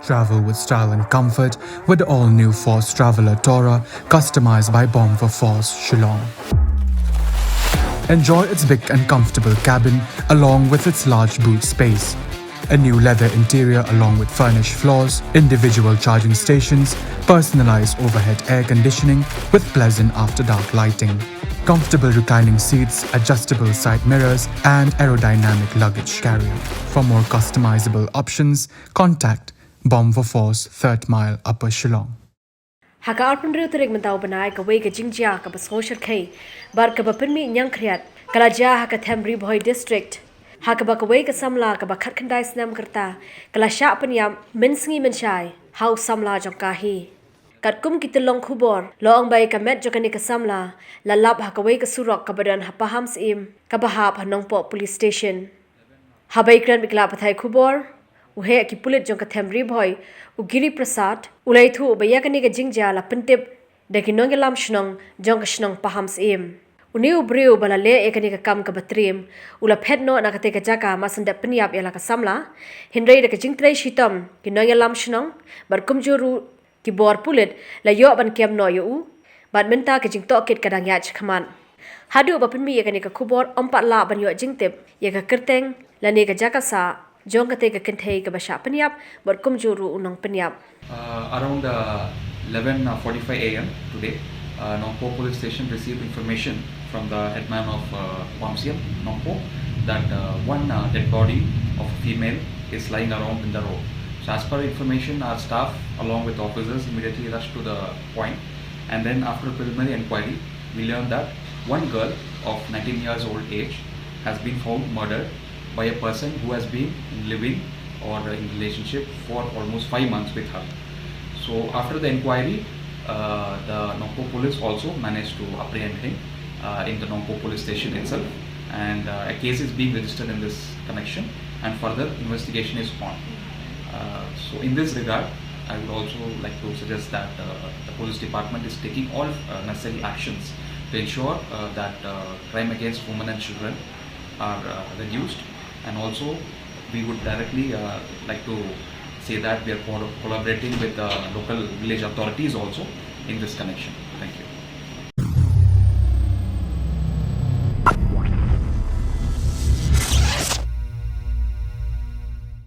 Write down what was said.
Travel with style and comfort with the all-new Force Traveler Tourer, customized by Bomb for Force, Shillong. Enjoy its big and comfortable cabin along with its large boot space. A new leather interior along with furnished floors, individual charging stations, personalized overhead air conditioning with pleasant after-dark lighting, comfortable reclining seats, adjustable side mirrors, and aerodynamic luggage carrier. For more customizable options, contact Bomb for Force, 3rd Mile, Upper Shillong. Haka arpun riu terik mentau benai ka wei ka jingjia ka basngosher kei bar ka bapinmi nyang kriat kalaja haka Themri Boy District haka ba ka wei ka Samla ka bakhat khandai snam kerta kala Shah Pynïap minsingi menshai hau Samla jongkahi kat kum kitilong khubor loong bai ka met jokani ka Samla lalap haka wei ka surok ka badan ha Pahamsyiem ka bahap hanongpo police station habai kran mikla pathai khubor uhe ki pulit jong ka Themri Boy ugiri prasad ulai thu bayakani ka jingja la pentip deki nongelam shnong jong ka shnong Pahamsyiem uniu Briew balale ekani ka kam ka batrim ula phetno na ka te ka jaka masanda Pynïap yala ka Samla hindrei de ka jingtrei shitam ki nongelam shnong bar kumjuru ki bor pulit la yo ban kem no yo badminta ka jingto kit kadang yach khaman hadu bapinmi ekani ka khubor ompat la ban yo jingtip ya ka kerteng la ne ka jaka sa jong kate ka kenthei ka Shah Pynïap bar kumjuru unong Pynïap around 11:45 a.m. today, Nongpo police station received information from the headman of Pahamsyiem, Nongpo, that one dead body of a female is lying around in the road. So as per information, our staff along with officers immediately rushed to the point, and then after preliminary inquiry, we learned that one girl of 19 years old age has been found murdered by a person who has been living or in relationship for almost 5 months with her. So after the inquiry, the Nongpo police also managed to apprehend him in the Nongpo police station itself, and a case is being registered in this connection, and further investigation is on. So in this regard, I would also like to suggest that the police department is taking all necessary actions to ensure that crime against women and children are reduced, and also we would directly like to say that we are collaborating with the local village authorities also in this connection.